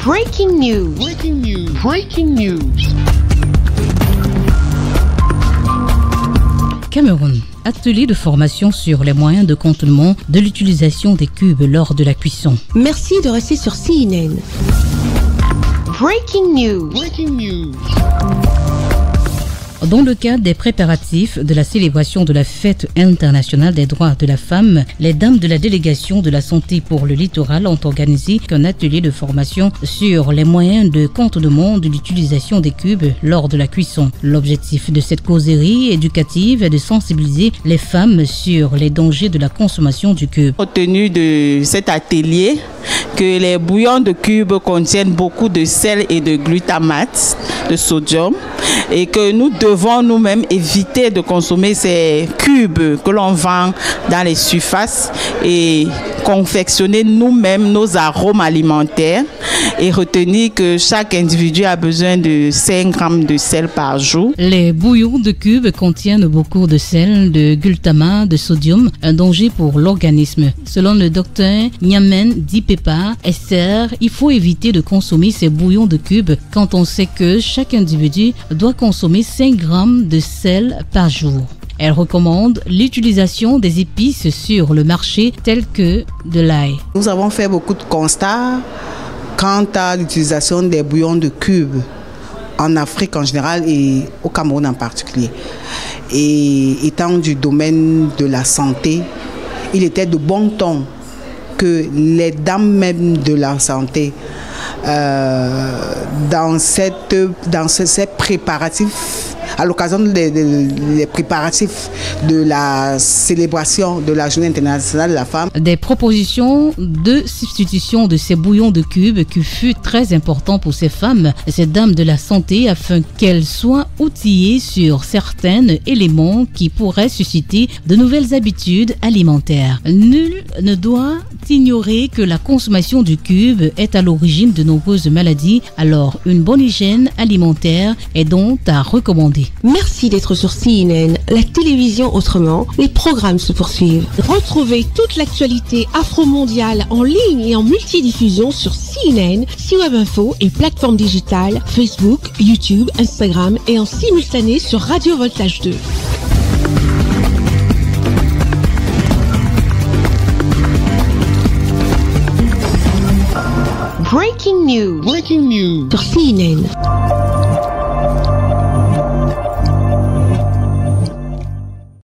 Breaking news. Breaking news. Breaking news. Cameroun. Atelier de formation sur les moyens de contournement de l'utilisation des cubes lors de la cuisson. Merci de rester sur CNN. Breaking news. Breaking news. Dans le cadre des préparatifs de la célébration de la Fête internationale des droits de la femme, les dames de la délégation de la santé pour le littoral ont organisé un atelier de formation sur les moyens de contournement de l'utilisation des cubes lors de la cuisson. L'objectif de cette causerie éducative est de sensibiliser les femmes sur les dangers de la consommation du cube. Compte tenu de cet atelier, que les bouillons de cubes contiennent beaucoup de sel et de glutamate, de sodium, et que nous devons nous-mêmes éviter de consommer ces cubes que l'on vend dans les surfaces et confectionner nous-mêmes nos arômes alimentaires et retenir que chaque individu a besoin de 5 grammes de sel par jour. Les bouillons de cubes contiennent beaucoup de sel, de glutamate, de sodium, un danger pour l'organisme. Selon le docteur Nyamen Dipepa Esther, il faut éviter de consommer ces bouillons de cubes quand on sait que chaque individu doit consommer 5 grammes de sel par jour. Elle recommande l'utilisation des épices sur le marché telles que de l'ail. Nous avons fait beaucoup de constats quant à l'utilisation des bouillons de cubes en Afrique en général et au Cameroun en particulier. Et étant du domaine de la santé, il était de bon ton que les dames même de la santé dans ces préparatifs, à l'occasion des préparatifs de la célébration de la Journée internationale de la femme. Des propositions de substitution de ces bouillons de cubes qui fut très important pour ces femmes, ces dames de la santé, afin qu'elles soient outillées sur certains éléments qui pourraient susciter de nouvelles habitudes alimentaires. Nul ne doit ignorer que la consommation du cube est à l'origine de nombreuses maladies, alors une bonne hygiène alimentaire est donc à recommander. Merci d'être sur CNN, la télévision autrement. Les programmes se poursuivent. Retrouvez toute l'actualité afro-mondiale en ligne et en multidiffusion sur CNN, C-Web Info et plateformes digitales, Facebook, YouTube, Instagram et en simultané sur Radio Voltage 2. Breaking news. Breaking news. Sur CNN.